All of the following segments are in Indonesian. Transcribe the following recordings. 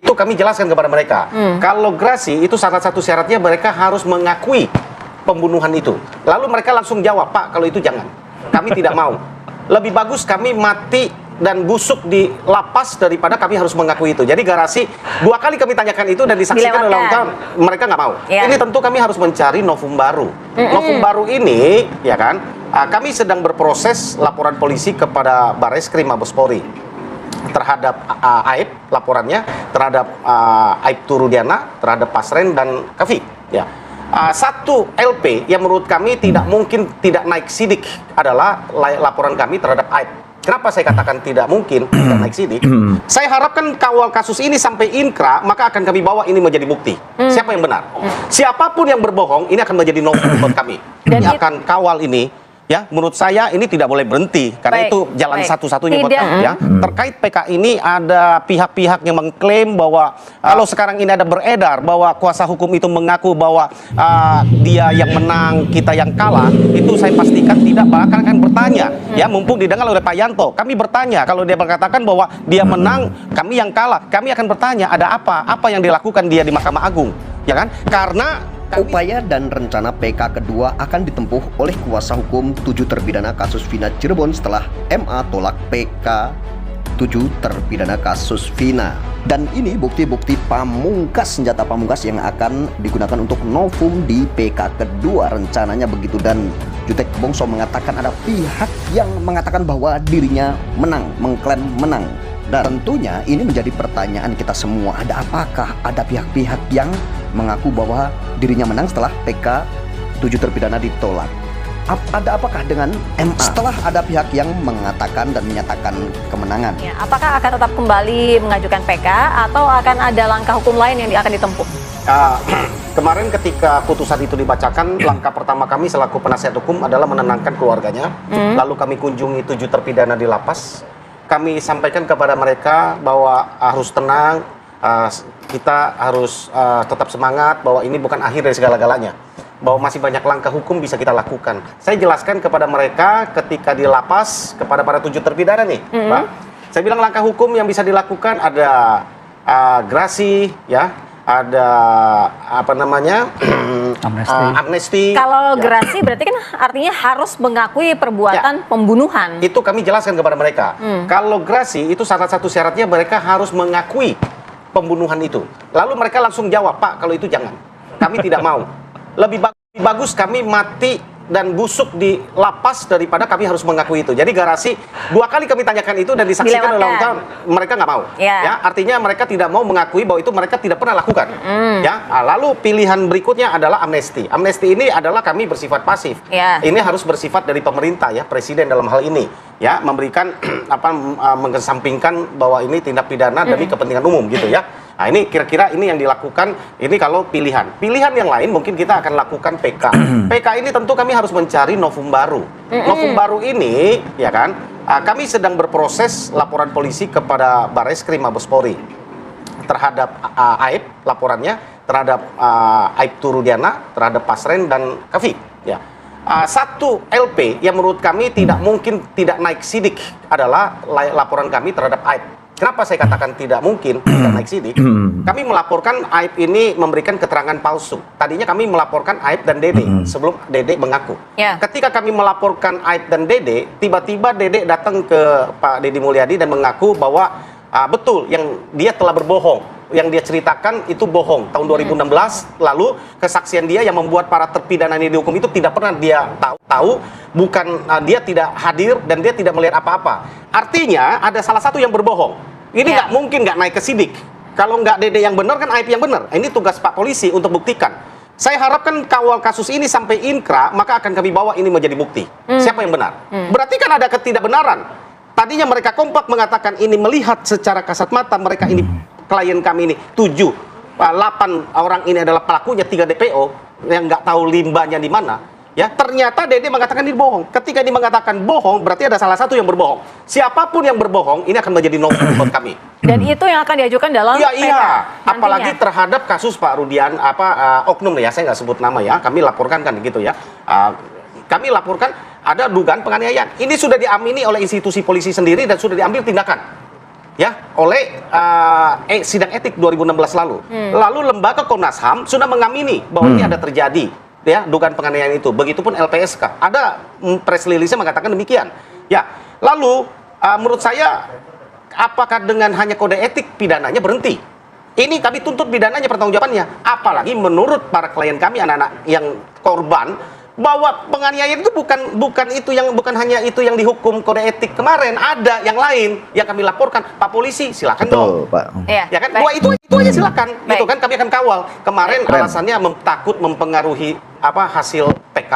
Itu kami jelaskan kepada mereka. Kalau gerasi itu salah satu syaratnya mereka harus mengakui pembunuhan itu. Lalu mereka langsung jawab, Pak, kalau itu jangan. Kami tidak mau. Lebih bagus kami mati dan busuk di lapas daripada kami harus mengakui itu. Jadi garasi 2 kali kami tanyakan itu dan disaksikan oleh orang, mereka nggak mau. Ini tentu kami harus mencari novum baru. Novum baru ini, ya kan? Kami sedang berproses laporan polisi kepada Bareskrim Mabes Polri terhadap Aib, laporannya terhadap Aibtu Rudiana, terhadap Pasren dan Kavi. Ya. Satu LP yang menurut kami tidak mungkin tidak naik sidik adalah laporan kami terhadap Aib. Kenapa saya katakan tidak mungkin tidak naik sidik? Saya harapkan kawal kasus ini sampai inkrah, maka akan kami bawa ini menjadi bukti. Siapa yang benar? Siapapun yang berbohong, ini akan menjadi novum buat kami. Ini akan kawal ini. Ya, menurut saya ini tidak boleh berhenti karena itu jalan satu-satunya buat kami. Ya. Terkait PK ini ada pihak-pihak yang mengklaim bahwa kalau sekarang ini ada beredar bahwa kuasa hukum itu mengaku bahwa dia yang menang, kita yang kalah, itu saya pastikan tidak, bahkan akan bertanya. Ya, mumpung didengar oleh Pak Yanto, kami bertanya kalau dia berkatakan bahwa dia menang, kami yang kalah, kami akan bertanya ada apa yang dilakukan dia di Mahkamah Agung, ya kan? Karena upaya dan rencana PK kedua akan ditempuh oleh kuasa hukum 7 terpidana kasus Vina Cirebon setelah MA tolak PK 7 terpidana kasus Vina. Dan ini bukti-bukti pamungkas, senjata pamungkas yang akan digunakan untuk novum di PK kedua rencananya begitu. Dan Jutek Bongso mengatakan ada pihak yang mengatakan bahwa dirinya menang, mengklaim menang. Dan tentunya ini menjadi pertanyaan kita semua, ada apakah ada pihak-pihak yang mengaku bahwa dirinya menang setelah PK 7 terpidana ditolak? Ada apakah dengan MA setelah ada pihak yang mengatakan dan menyatakan kemenangan? Ya, apakah akan tetap kembali mengajukan PK atau akan ada langkah hukum lain yang akan ditempuh? Kemarin ketika putusan itu dibacakan, langkah pertama kami selaku penasihat hukum adalah menenangkan keluarganya. Lalu kami kunjungi 7 terpidana di lapas. Kami sampaikan kepada mereka bahwa harus tenang, kita harus tetap semangat, bahwa ini bukan akhir dari segala-galanya, bahwa masih banyak langkah hukum bisa kita lakukan. Saya jelaskan kepada mereka ketika di lapas, kepada para 7 terpidana nih, Pak. Saya bilang langkah hukum yang bisa dilakukan ada gerasi, ya, ada apa namanya amnesti. Kalau gerasi berarti kan artinya harus mengakui perbuatan pembunuhan. Itu kami jelaskan kepada mereka. Kalau gerasi itu salah satu syaratnya mereka harus mengakui pembunuhan itu. Lalu mereka langsung jawab, Pak, kalau itu jangan. Kami tidak mau. Lebih bagus kami mati dan busuk di lapas daripada kami harus mengakui itu. Jadi garasi 2 kali kami tanyakan itu dan disaksikan oleh orang, mereka nggak mau. Ya, artinya mereka tidak mau mengakui bahwa itu mereka tidak pernah lakukan. Ya, lalu pilihan berikutnya adalah amnesti. Amnesti ini adalah kami bersifat pasif. Ini harus bersifat dari pemerintah, ya, presiden dalam hal ini, ya, memberikan mengesampingkan bahwa ini tindak pidana demi kepentingan umum gitu, ya. Nah, ini kira-kira ini yang dilakukan, ini kalau pilihan. Pilihan yang lain mungkin kita akan lakukan PK. PK ini tentu kami harus mencari novum baru. Novum baru ini, ya kan, kami sedang berproses laporan polisi kepada Bareskrim Mabes Polri terhadap Aib, laporannya terhadap Aibtu Rudiana, terhadap Pasren dan Kavi. Ya. Satu LP yang menurut kami tidak mungkin tidak naik sidik adalah laporan kami terhadap Aib. Kenapa saya katakan tidak mungkin tidak naik sidik? Kami melaporkan Aib ini memberikan keterangan palsu. Tadinya kami melaporkan Aib dan Dede sebelum Dede mengaku. Ketika kami melaporkan Aib dan Dede, tiba-tiba Dede datang ke Pak Deddy Mulyadi dan mengaku bahwa betul yang dia telah berbohong. Yang dia ceritakan itu bohong. Tahun 2016 lalu kesaksian dia yang membuat para terpidana ini dihukum itu tidak pernah dia tahu, bukan dia tidak hadir dan dia tidak melihat apa-apa. Artinya ada salah satu yang berbohong. Ini nggak mungkin nggak naik ke sidik. Kalau nggak Dede yang benar kan Aib yang benar. Ini tugas Pak Polisi untuk buktikan. Saya harapkan kawal kasus ini sampai inkrah, maka akan kami bawa ini menjadi bukti. Siapa yang benar? Berarti kan ada ketidakbenaran. Tadinya mereka kompak mengatakan ini, melihat secara kasat mata mereka ini, klien kami ini 7, 8 orang ini adalah pelakunya, 3 DPO yang nggak tahu limbahnya di mana. Ya, ternyata Dede mengatakan ini bohong. Ketika dia mengatakan bohong, berarti ada salah satu yang berbohong. Siapapun yang berbohong, ini akan menjadi novum buat kami. Dan itu yang akan diajukan dalam PK. Iya, apalagi terhadap kasus Pak Rudian, oknum ya, saya nggak sebut nama ya. Kami laporkan kan gitu ya. Kami laporkan ada dugaan penganiayaan. Ini sudah diamini oleh institusi polisi sendiri dan sudah diambil tindakan. ya oleh sidang etik 2016 lalu. Lalu lembaga Komnas HAM sudah mengamini bahwa ini ada terjadi ya dugaan penganiayaan itu. Begitupun LPSK. Ada press release-nya mengatakan demikian. Ya, lalu menurut saya apakah dengan hanya kode etik pidananya berhenti? Ini kami tuntut pidananya pertanggungjawabannya. Apalagi menurut para klien kami anak-anak yang korban bahwa penganiayaan itu bukan hanya itu yang dihukum kode etik kemarin, ada yang lain yang kami laporkan. Pak polisi silakan dong. Pak. Iya, Ya kan, baik. itu aja silakan. Baik. Itu kan kami akan kawal. Kemarin Keren. alasannya takut mempengaruhi hasil PK.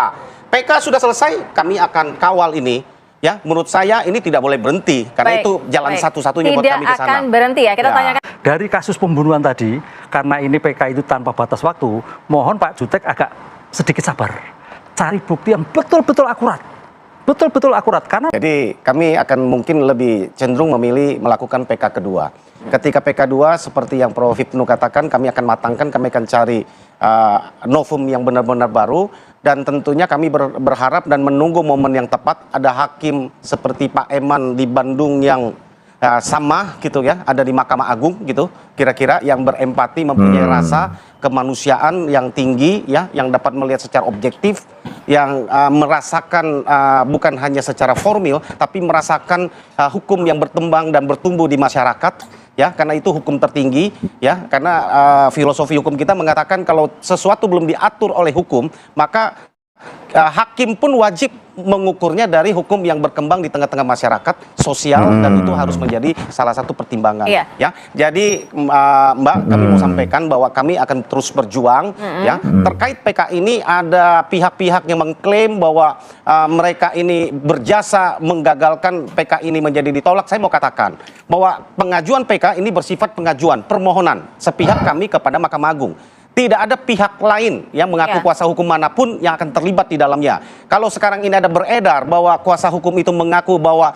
PK sudah selesai, kami akan kawal ini. Ya, menurut saya ini tidak boleh berhenti karena Baik, itu jalan baik. satu-satunya buat kami ke Tidak sana. akan berhenti ya. Kita Ya. tanyakan. Dari kasus pembunuhan tadi, karena ini PK itu tanpa batas waktu, mohon Pak Jutek agak sedikit sabar. Cari bukti yang betul-betul akurat. Betul-betul akurat. Karena Jadi kami akan mungkin lebih cenderung memilih melakukan PK kedua. Ketika PK 2 seperti yang Prof. Hipnu katakan, kami akan matangkan, kami akan cari novum yang benar-benar baru, dan tentunya kami berharap dan menunggu momen yang tepat. Ada hakim seperti Pak Eman di Bandung yang sama gitu ya, ada di Mahkamah Agung gitu, kira-kira yang berempati, mempunyai rasa kemanusiaan yang tinggi ya, yang dapat melihat secara objektif, yang merasakan bukan hanya secara formil tapi merasakan hukum yang berkembang dan bertumbuh di masyarakat ya, karena itu hukum tertinggi ya, karena filosofi hukum kita mengatakan kalau sesuatu belum diatur oleh hukum maka hakim pun wajib mengukurnya dari hukum yang berkembang di tengah-tengah masyarakat sosial, dan itu harus menjadi salah satu pertimbangan. Iya. Ya, jadi Mbak, kami mau sampaikan bahwa kami akan terus berjuang ya terkait PK ini. Ada pihak-pihak yang mengklaim bahwa mereka ini berjasa menggagalkan PK ini menjadi ditolak. Saya mau katakan bahwa pengajuan PK ini bersifat pengajuan permohonan sepihak kami kepada Mahkamah Agung. Tidak ada pihak lain yang mengaku Ya. kuasa hukum manapun yang akan terlibat di dalamnya. Kalau sekarang ini ada beredar bahwa kuasa hukum itu mengaku bahwa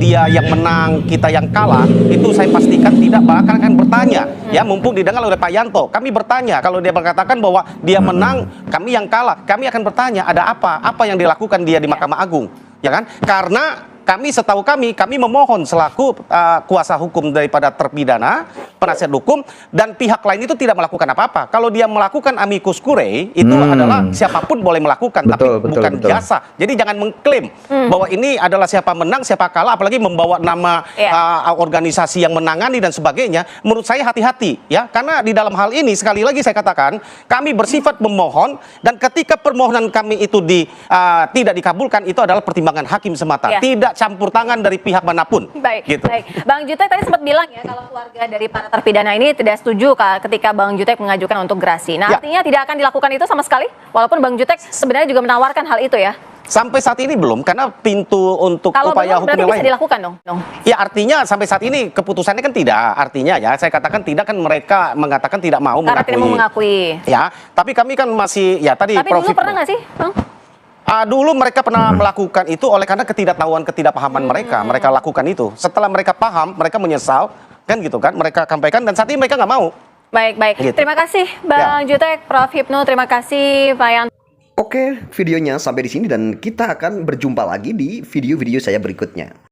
dia yang menang, kita yang kalah, itu saya pastikan tidak, bahkan akan bertanya. Ya, mumpung didengar oleh Pak Yanto, kami bertanya. Kalau dia berkatakan bahwa dia menang, kami yang kalah, kami akan bertanya ada apa? Apa yang dilakukan dia di Mahkamah Agung? Ya kan? Karena setahu kami memohon selaku kuasa hukum daripada terpidana, penasihat hukum, dan pihak lain itu tidak melakukan apa-apa. Kalau dia melakukan amicus curiae, itu adalah siapapun boleh melakukan, tapi bukan jasa. Jadi jangan mengklaim bahwa ini adalah siapa menang, siapa kalah, apalagi membawa nama organisasi yang menangani dan sebagainya. Menurut saya hati-hati ya, karena di dalam hal ini sekali lagi saya katakan, kami bersifat memohon, dan ketika permohonan kami itu tidak dikabulkan, itu adalah pertimbangan hakim semata. Ya. Tidak campur tangan dari pihak manapun. Baik, Gitu. baik. Bang Jutek tadi sempat bilang ya kalau keluarga dari para terpidana ini tidak setuju ketika Bang Jutek mengajukan untuk gerasi. Nah, Ya. artinya tidak akan dilakukan itu sama sekali, walaupun Bang Jutek sebenarnya juga menawarkan hal itu ya. Sampai saat ini belum, karena pintu untuk Kalau upaya belum hukum berarti yang bisa lain. dilakukan dong. Ya, artinya sampai saat ini keputusannya kan tidak. Artinya ya, saya katakan tidak, kan mereka mengatakan tidak mau Karena tidak mau mengakui. Ya, tapi kami kan masih ya tadi Tapi dulu pernah nggak sih, Bang? Dulu mereka pernah melakukan itu oleh karena ketidakpahaman mereka. Mereka lakukan itu. Setelah mereka paham, mereka menyesal, kan gitu kan? Mereka sampaikan, dan saat ini mereka nggak mau. Baik, baik. Gitu. Terima kasih Bang Jutek, Prof. Hipnu, terima kasih Pak Yanto. Oke, videonya sampai di sini dan kita akan berjumpa lagi di video-video saya berikutnya.